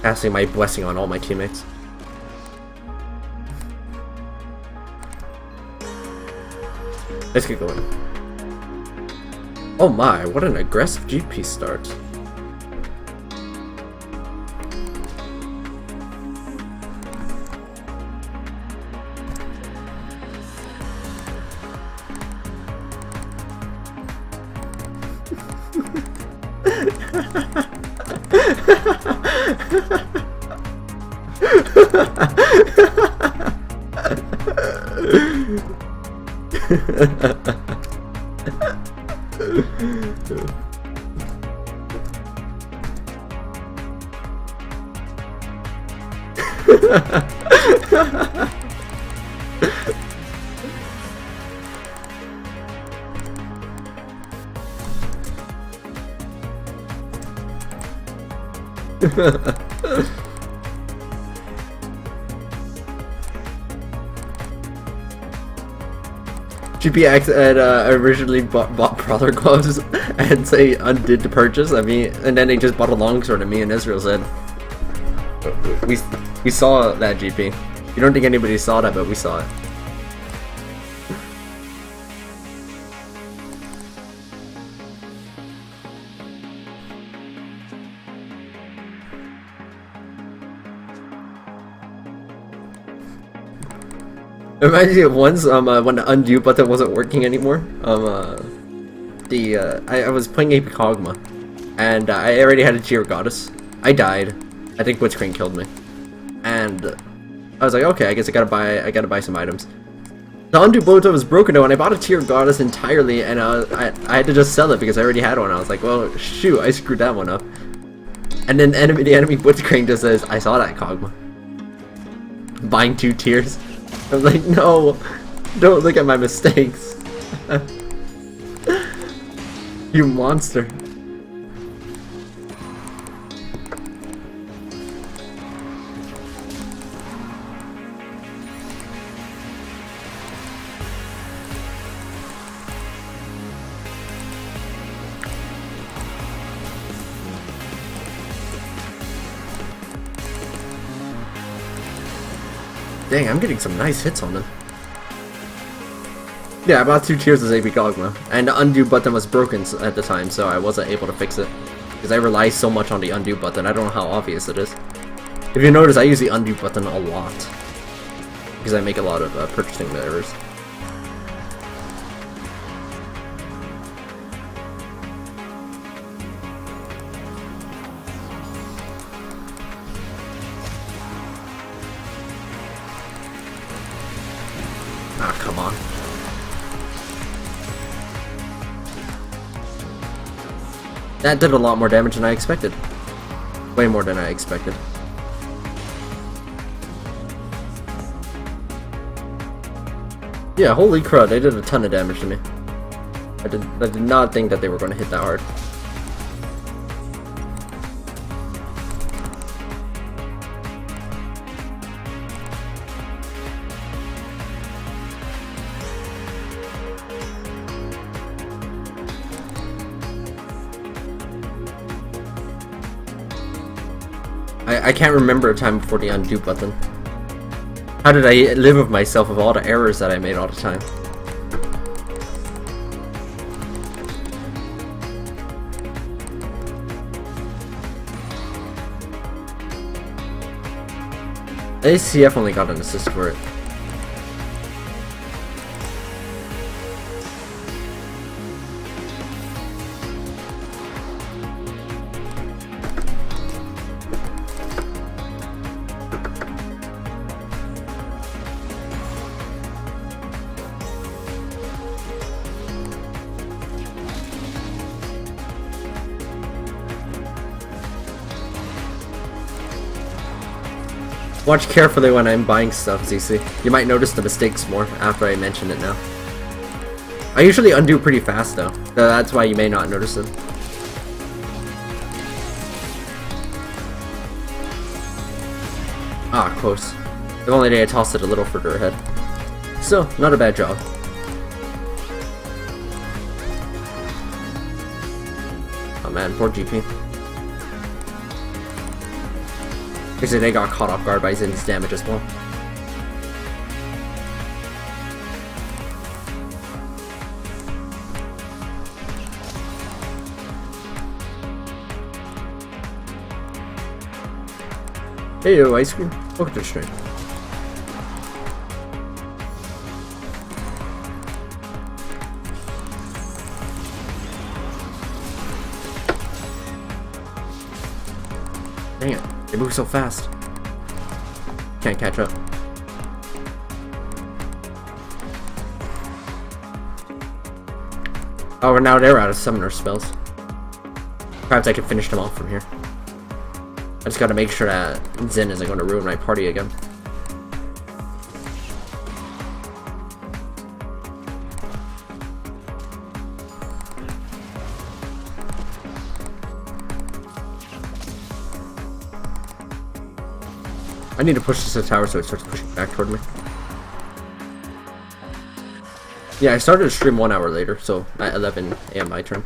Casting my blessing on all my teammates. Let's get going. Oh my, what an aggressive GP start. GPX had originally bought Brawler gloves and say undid the purchase. I mean, and then they just bought a longsword, and me and Israel said, we saw that, GP. You don't think anybody saw that, but we saw it. It reminds me of once when the undo button wasn't working anymore. I was playing AP Kog'Maw, and I already had a tier goddess. I died. I think Blitzcrank killed me, and I was like, okay, I guess I gotta buy some items. The undo button was broken though, and I bought a tier goddess entirely, and I had to just sell it because I already had one. I was like, well, shoot, I screwed that one up. And then the enemy Blitzcrank just says, I saw that, Kog'Maw. Buying 2 tiers. I was like, no, don't look at my mistakes. You monster. Dang, I'm getting some nice hits on them. Yeah, I bought 2 tiers as AP Kog'Maw, and the undo button was broken at the time, so I wasn't able to fix it. Because I rely so much on the undo button, I don't know how obvious it is. If you notice, I use the undo button a lot. Because I make a lot of purchasing errors. Ah, come on. That did a lot more damage than I expected. Way more than I expected. Yeah, holy crud, they did a ton of damage to me. I did not think that they were going to hit that hard. I can't remember a time before the undo button. How did I live with myself with all the errors that I made all the time? ACF only got an assist for it. Watch carefully when I'm buying stuff, ZC. You might notice the mistakes more after I mention it now. I usually undo pretty fast though, so that's why you may not notice them. Ah, close. If only they had tossed it a little further ahead. Still, not a bad job. Oh man, poor GP. Because they got caught off guard by Zin's damage as well. Hey yo, ice cream. Welcome to the stream. Dang it, they move so fast. Can't catch up. Oh, now they're out of summoner spells. Perhaps I can finish them off from here. I just gotta make sure that Zin isn't going to ruin my party again. I need to push this to the tower so it starts pushing back toward me. Yeah, I started to stream 1 hour later, so at 11 a.m. my turn.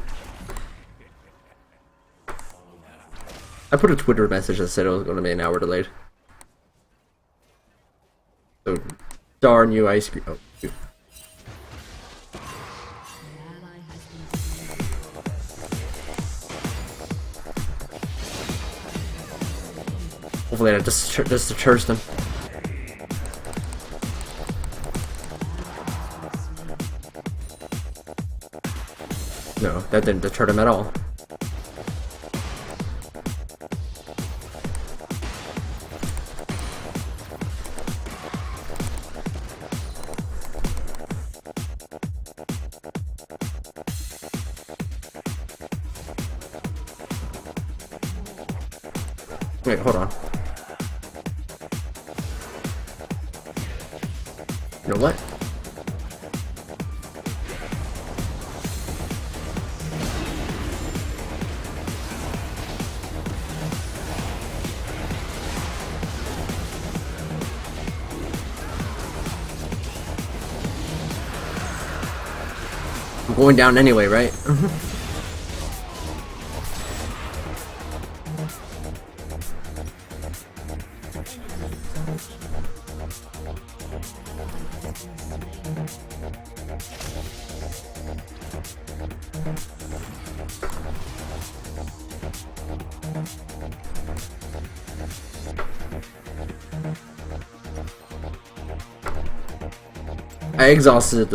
I put a Twitter message that said it was going to be an hour delayed. So, darn you, ice cream. Oh, shoot. Hopefully that just deters them. No, that didn't deter them at all. Wait, hold on. You know what? I'm going down anyway, right? I exhausted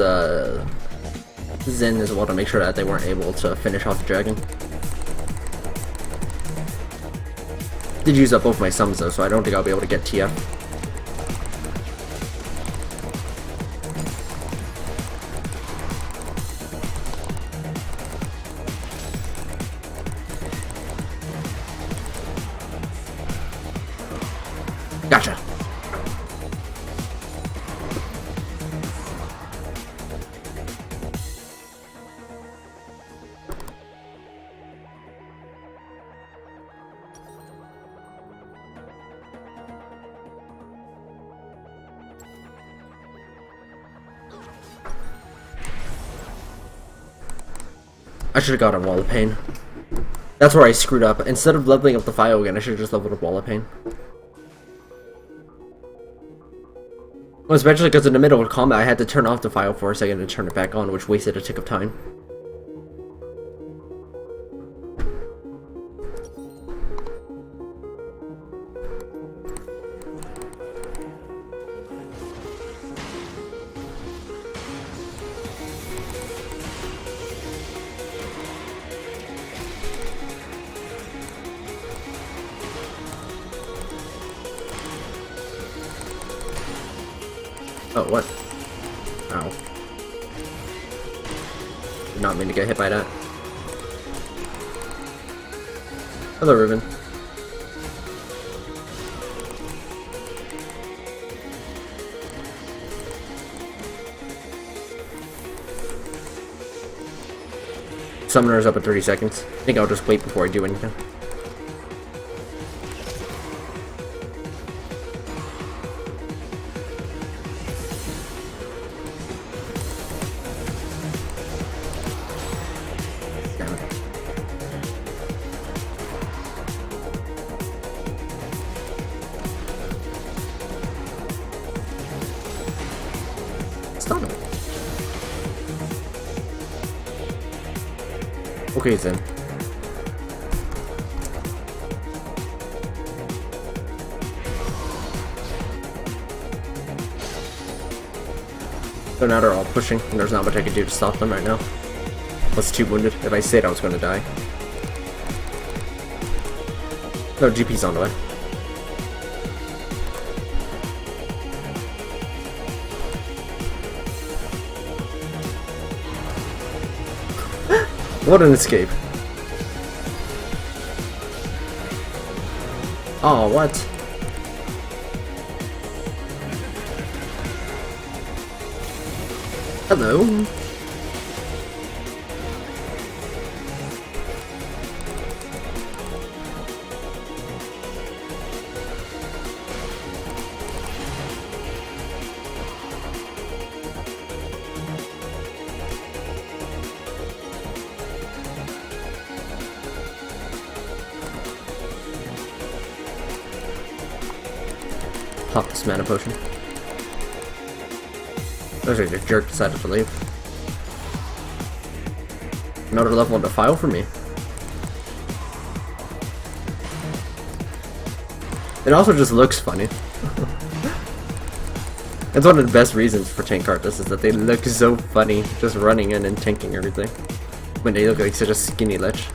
Zen as well to make sure that they weren't able to finish off the dragon. Did use up both my summons though, so I don't think I'll be able to get TF. Gotcha. I should have got a Wall of Pain. That's where I screwed up. Instead of leveling up the file again, I should have just leveled up Wall of Pain. Well, especially because in the middle of combat, I had to turn off the file for a second and turn it back on, which wasted a tick of time. Oh, what? Ow. Did not mean to get hit by that. Hello, Ruben. Summoner is up in 30 seconds. I think I'll just wait before I do anything. Okay, he's in. So now they're all pushing, and there's not much I can do to stop them right now. Plus 2 wounded. If I stayed, I was going to die. No, GP's on the way. What an escape. Oh, what? Hello. Pop this mana potion. Looks like the jerk decided to leave. Another level of defile for me. It also just looks funny. That's one of the best reasons for tank Karthus is that they look so funny just running in and tanking everything. When they look like such a skinny lich.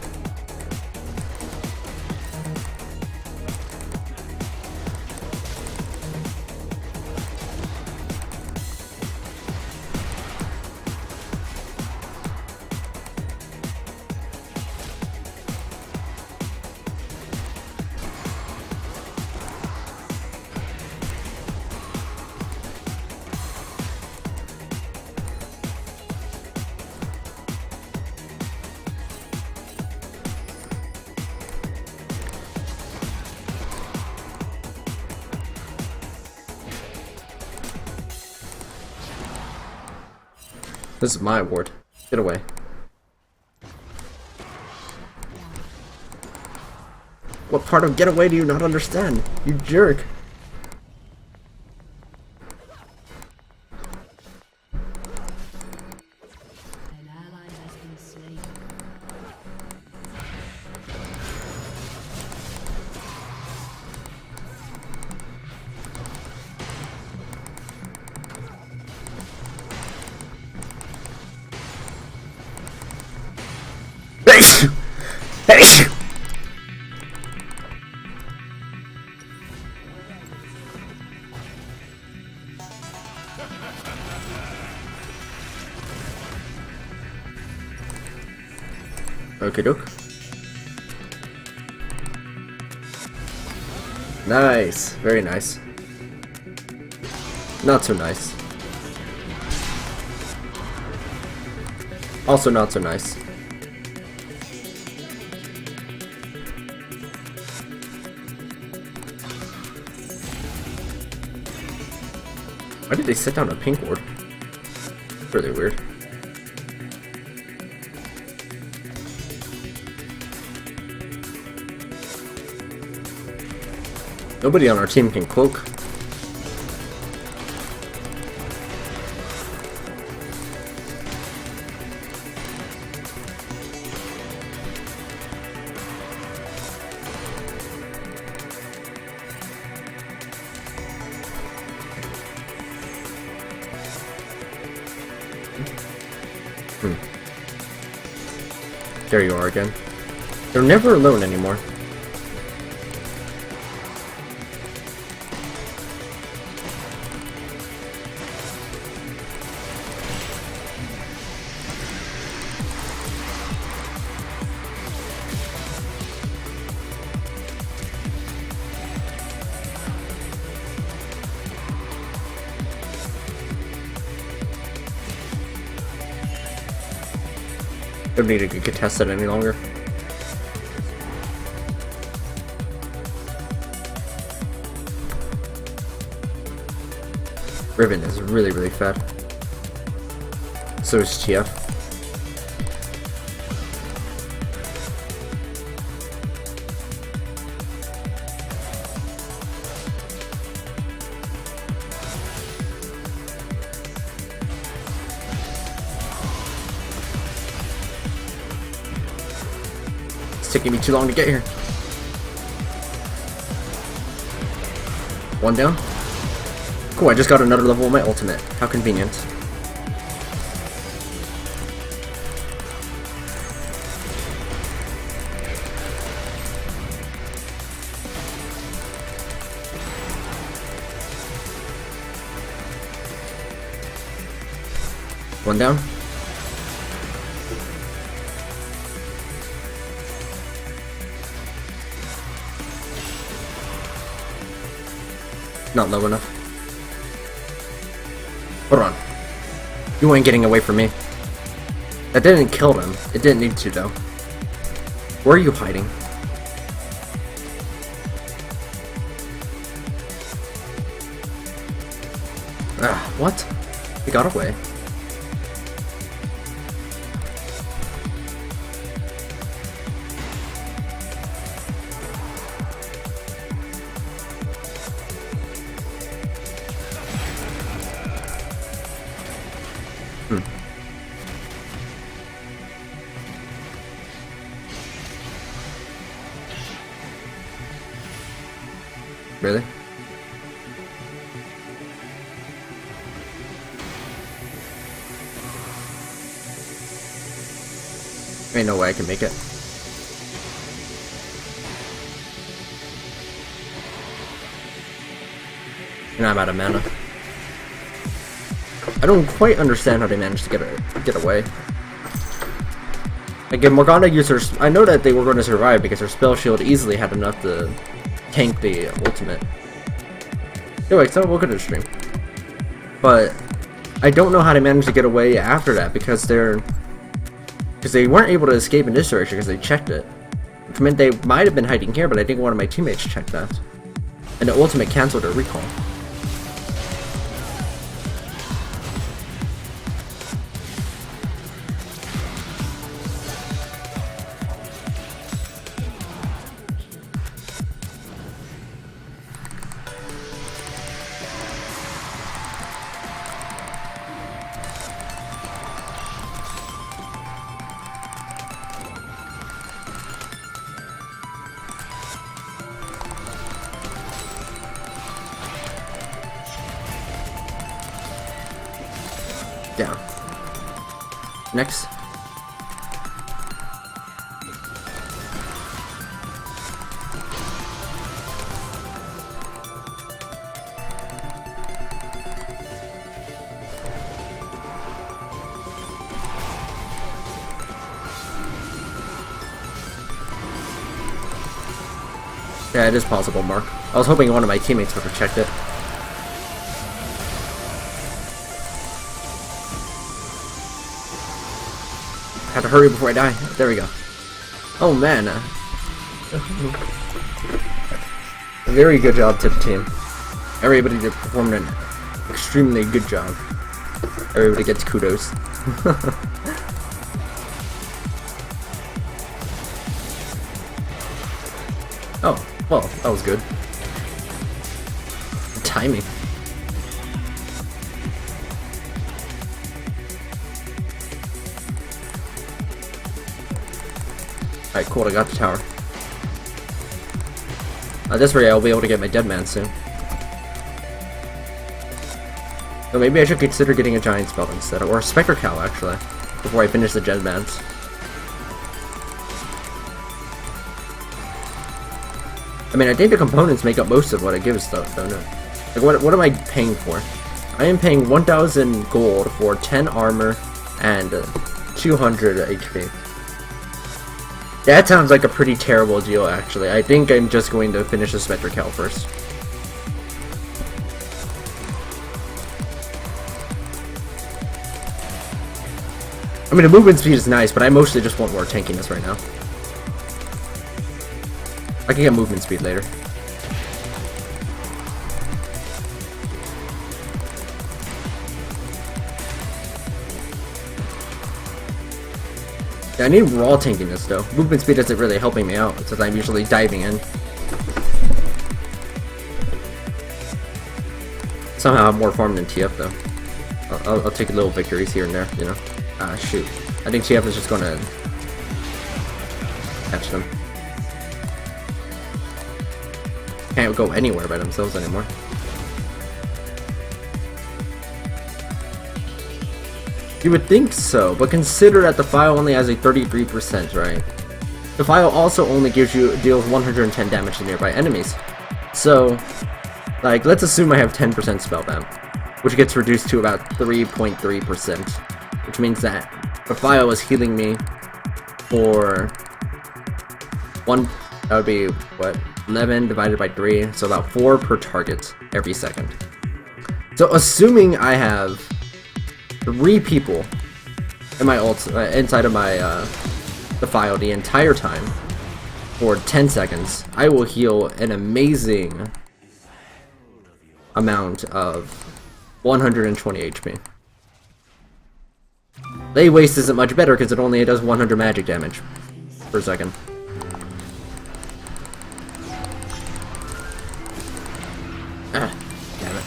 This is my award. Get away. What part of get away do you not understand? You jerk. An ally has been slain. Okay, doke. Nice, very nice. Not so nice. Also not so nice. Why did they set down a pink ward? Really weird. Nobody on our team can cloak. There you are again. They're never alone anymore. Don't need to get contested any longer. Riven is really, really fat. So is TF. It's taking me too long to get here. One down. Cool, I just got another level of my ultimate. How convenient. One down. Not low enough. Hold on. You ain't getting away from me. That didn't kill him. It didn't need to, though. Where are you hiding? Ah, what? He got away. Really? Ain't no way I can make it. And I'm out of mana. I don't quite understand how they managed to get away. Again, Morgana users, I know that they were going to survive because their spell shield easily had enough to tank the ultimate. Anyway, so we'll go to the stream. But I don't know how they managed to get away after that because they weren't able to escape in this direction because they checked it. I mean, they might have been hiding here, but I think one of my teammates checked that. And the ultimate canceled their recall. Down. Next. Yeah, it is possible, Mark. I was hoping one of my teammates would have checked it. Had to hurry before I die. There we go. Oh man. Very good job to the team. Everybody did perform an extremely good job. Everybody gets kudos. Oh, well, that was good. Timing. Alright, cool, I got the tower. This way I'll be able to get my dead man soon. So maybe I should consider getting a giant spell instead, or a Spectre Cow actually, before I finish the dead mans. I mean, I think the components make up most of what it gives though, don't it? Like, what am I paying for? I am paying 1,000 gold for 10 armor and 200 HP. That sounds like a pretty terrible deal, actually. I think I'm just going to finish the Spectre Cow first. I mean, the movement speed is nice, but I mostly just want more tankiness right now. I can get movement speed later. Yeah, I need raw tankiness though. Movement speed isn't really helping me out since I'm usually diving in. Somehow I'm more farm than TF though. I'll take little victories here and there, you know. Ah, shoot. I think TF is just gonna catch them. can't go anywhere by themselves anymore. You would think so, but consider that the file only has a 33%, right? The file also only deals 110 damage to nearby enemies. So, like, let's assume I have 10% spellbound, which gets reduced to about 3.3%, which means that the file is healing me for that would be, what, 11 divided by 3, so about 4 per target every second. So assuming I have 3 people in my inside of my the file the entire time for 10 seconds, I will heal an amazing amount of 120 HP. Lay Waste isn't much better because it only does 100 magic damage per second. Ah, damn it.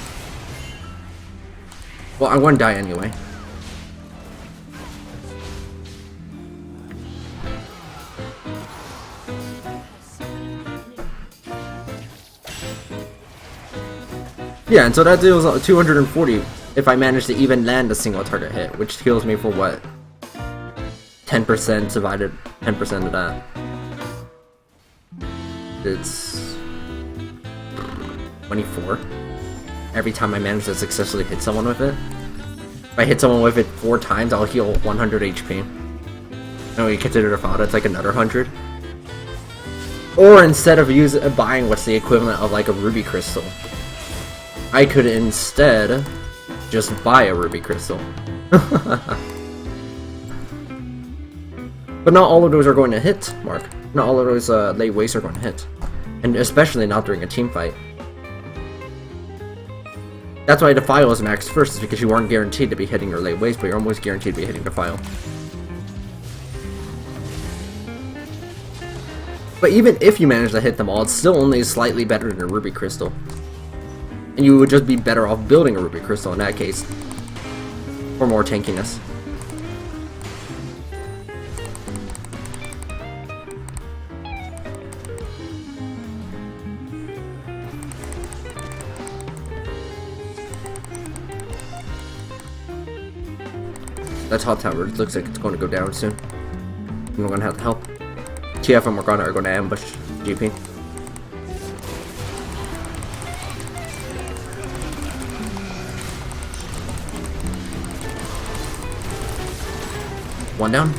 Well, I'm gonna die anyway. Yeah, and so that deals 240 if I manage to even land a single target hit, which heals me for what? 10% divided 10% of that. It's 24. Every time I manage to successfully hit someone with it. If I hit someone with it 4 times, I'll heal 100 HP. And we consider the file, that's like another 100. Or instead of buying what's the equivalent of like a ruby crystal, I could instead just buy a ruby crystal. But not all of those are going to hit, Mark. Not all of those lay wastes are going to hit. And especially not during a team fight. That's why the file is maxed first, is because you aren't guaranteed to be hitting your lay waste, but you're almost guaranteed to be hitting the file. But even if you manage to hit them all, it's still only slightly better than a ruby crystal. And you would just be better off building a ruby crystal in that case. For more tankiness. That top tower looks like it's going to go down soon. And we're going to have to help. TF and Morgana are going to ambush GP. One down.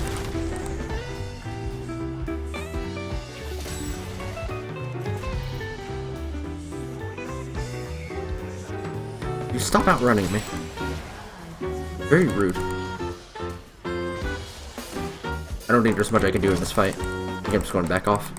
You stop outrunning me. Very rude. I don't think there's much I can do in this fight. I think I'm just going to back off.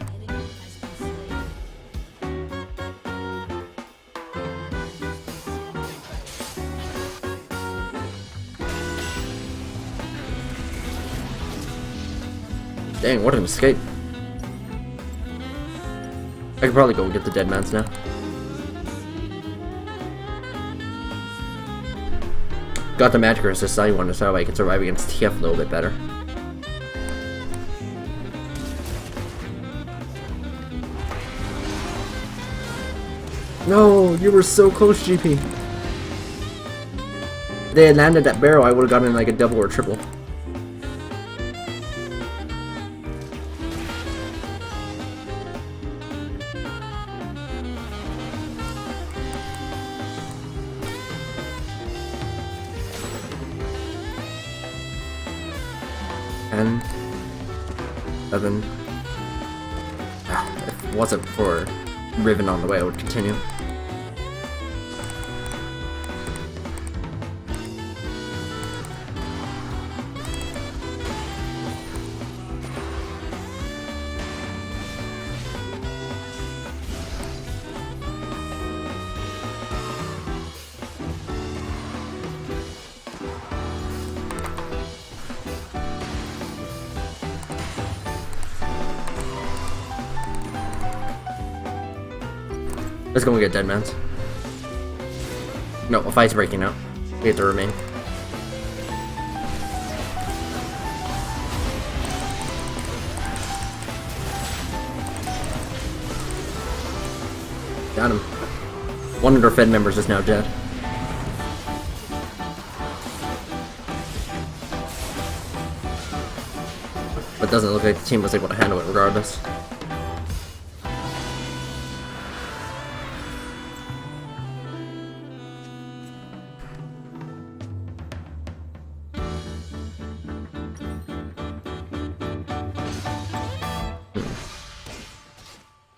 Dang, what an escape. I could probably go and get the dead mans now. Got the magic resist, I want to see how I can survive against TF a little bit better. No, you were so close, GP. If they had landed that barrel, I would have gotten like a double or triple. Ten, 7. If it wasn't for Riven on the way, I would continue. Let's go and get dead mans. No, a fight's breaking out. We have to remain. Got him. One of their Fed members is now dead. But it doesn't look like the team was able to handle it regardless.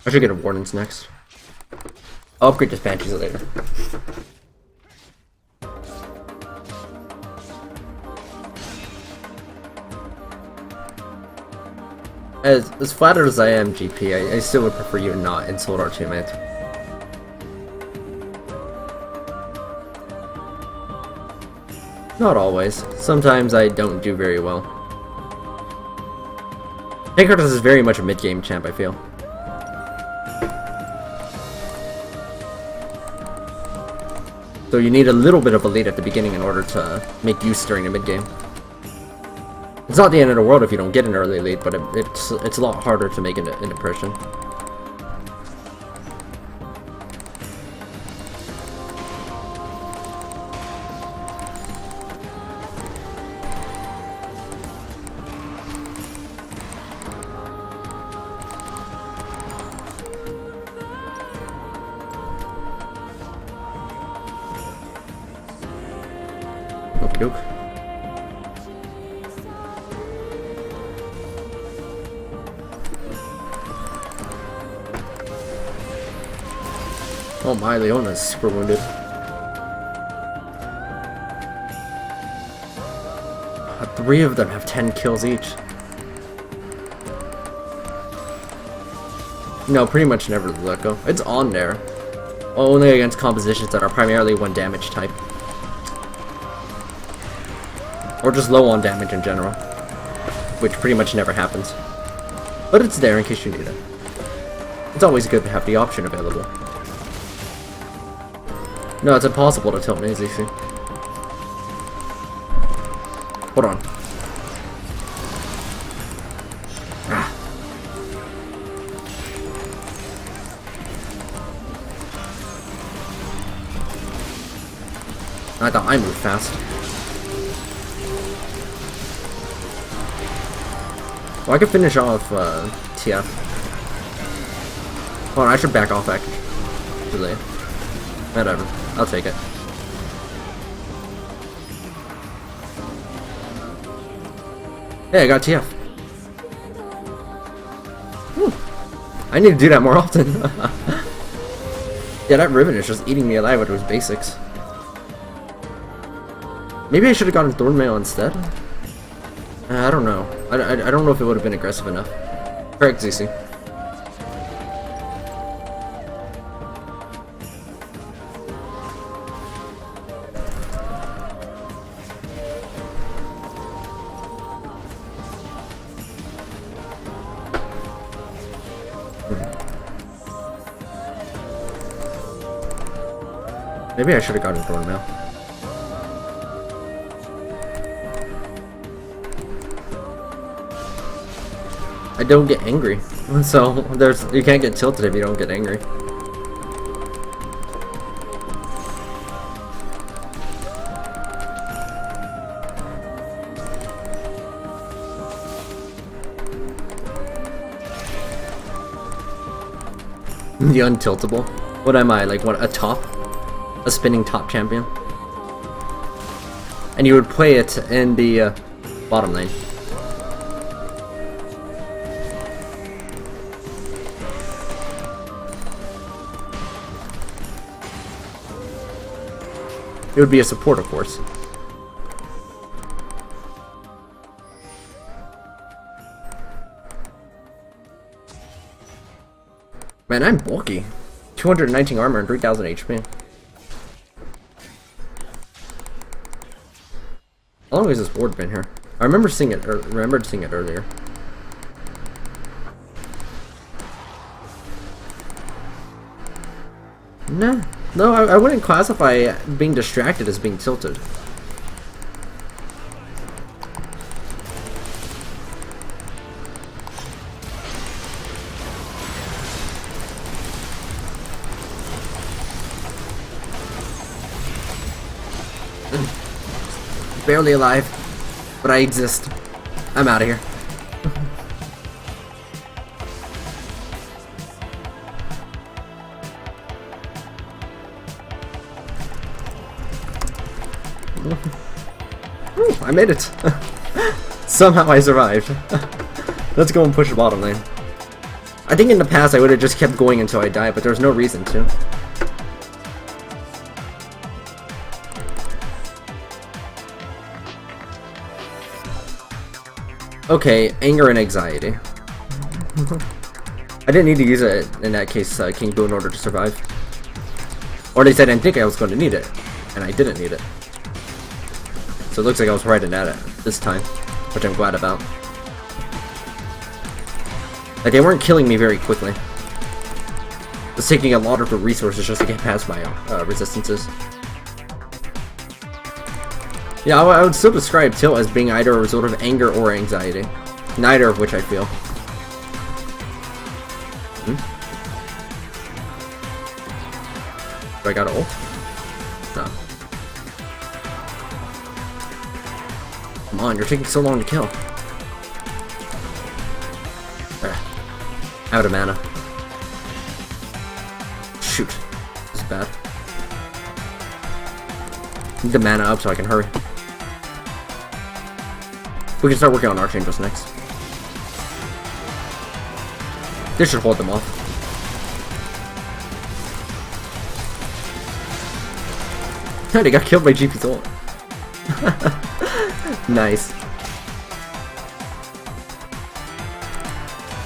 I should get a Warden's next. I'll upgrade to Banshees later. As flattered as I am, GP, I still would prefer you not insult our teammate. Not always. Sometimes I don't do very well. Karthus is very much a mid-game champ, I feel. So you need a little bit of a lead at the beginning in order to make use during the mid-game. It's not the end of the world if you don't get an early lead, but it's a lot harder to make an impression. Okie doke. Oh my, Leona's super wounded. Three of them have 10 kills each. No, pretty much never let go. It's on there. Only against compositions that are primarily 1 damage type. Or just low on damage in general. Which pretty much never happens. But it's there in case you need it. It's always good to have the option available. No, it's impossible to tilt me, ZC. Hold on. Ah. I thought I moved fast. Well, I could finish off TF. Hold on, I should back off actually. Whatever, I'll take it. Hey, I got TF. Whew. I need to do that more often. Yeah, that Riven is just eating me alive with those basics. Maybe I should have gotten Thornmail instead? I don't know. I don't know if it would have been aggressive enough. Correct, ZC. Maybe I should have gotten Thornmail. I don't get angry, so you can't get tilted if you don't get angry. The untiltable. What am I, like what, a top? A spinning top champion? And you would play it in the bottom lane. It would be a support, of course. Man, I'm bulky. 219 armor and 3000 HP. How long has this ward been here? I remember seeing it. Remembered seeing it earlier. Nah. No, I wouldn't classify being distracted as being tilted. Barely alive, but I exist. I'm out of here. Ooh, I made it. Somehow I survived. Let's go and push the bottom lane. I think in the past I would have just kept going until I died, but there's no reason to. Okay, anger and anxiety. I didn't need to use it in that case, King Boo, in order to survive. Or at least I didn't think I was going to need it, and I didn't need it. So it looks like I was right in at it this time, which I'm glad about. Like, they weren't killing me very quickly. It was taking a lot of the resources just to get past my resistances. Yeah, I would still describe Tilt as being either a result of anger or anxiety. Neither of which I feel. Do I got an ult? No. Come on, you're taking so long to kill. There. Out of mana. Shoot. This is bad. Need the mana up so I can hurry. We can start working on Archangels next. This should hold them off. They got killed by GP's ult. Nice.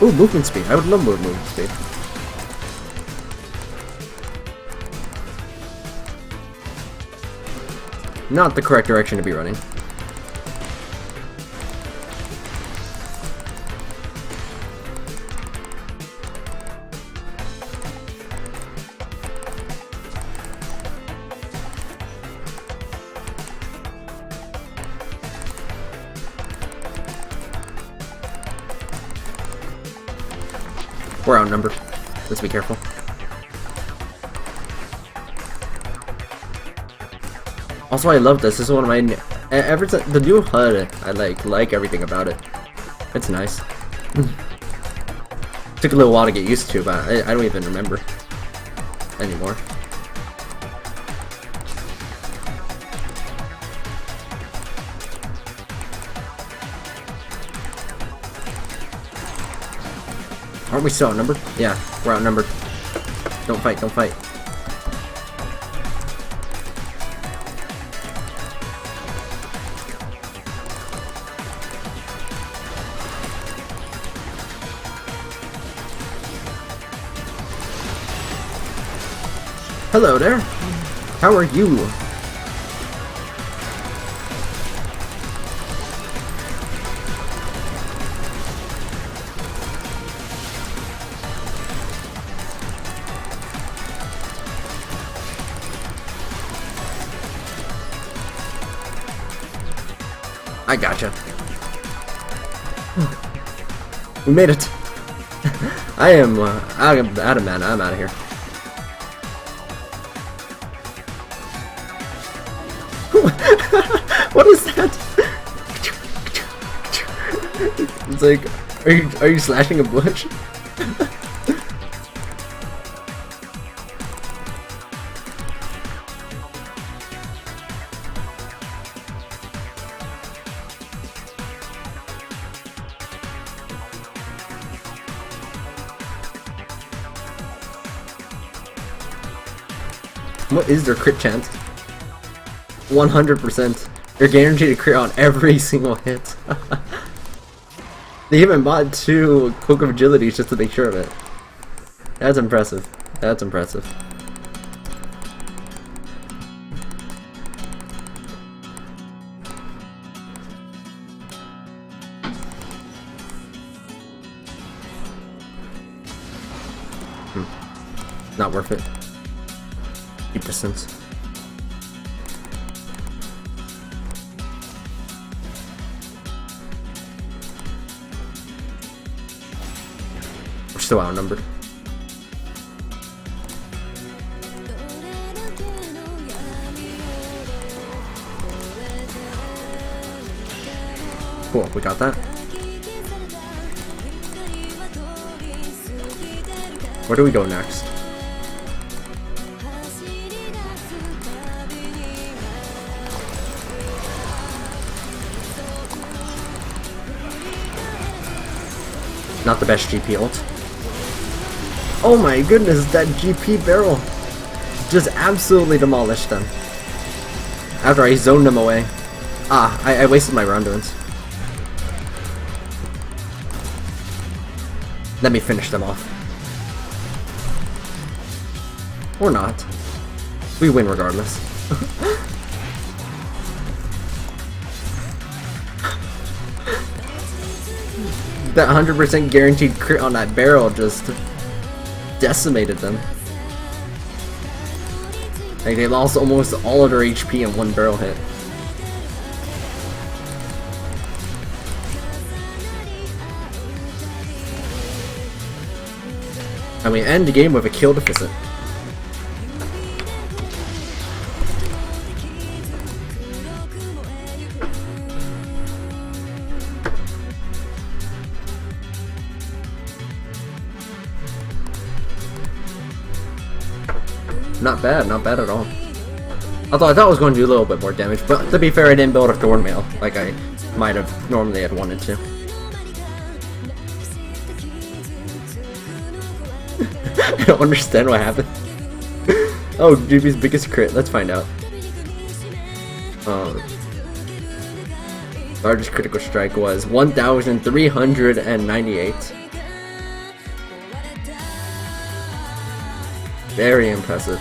Ooh, movement speed. I would love more movement speed. Not the correct direction to be running. We're outnumbered. Let's be careful. Also, I love this. This is one of my the new HUD. I like everything about it. It's nice. Took a little while to get used to, but I don't even remember anymore. Aren't we still outnumbered? Yeah, we're outnumbered. Don't fight, don't fight. Hello there. How are you? I gotcha. We made it. I am out of mana. I'm out of here. What is that? It's like, are you slashing a bush? What is their crit chance? 100%. They're guaranteed to crit on every single hit. They even bought 2 Cloak of Agilities just to make sure of it. That's impressive. That's impressive. Not worth it. Keep distance. We're still outnumbered. Cool, we got that. Where do we go next? Not the best GP ult. Oh my goodness, that GP barrel just absolutely demolished them. After I zoned them away. Ah, I wasted my roundowns. Let me finish them off. Or not. We win regardless. That 100% guaranteed crit on that barrel just decimated them. Like, they lost almost all of their HP in one barrel hit. And we end the game with a kill deficit. Not bad at all. Although I thought I was going to do a little bit more damage, but to be fair, I didn't build a thorn mail like I might have normally had wanted to. I don't understand what happened. Oh, GB's biggest crit. Let's find out. Largest critical strike was 1,398. Very impressive.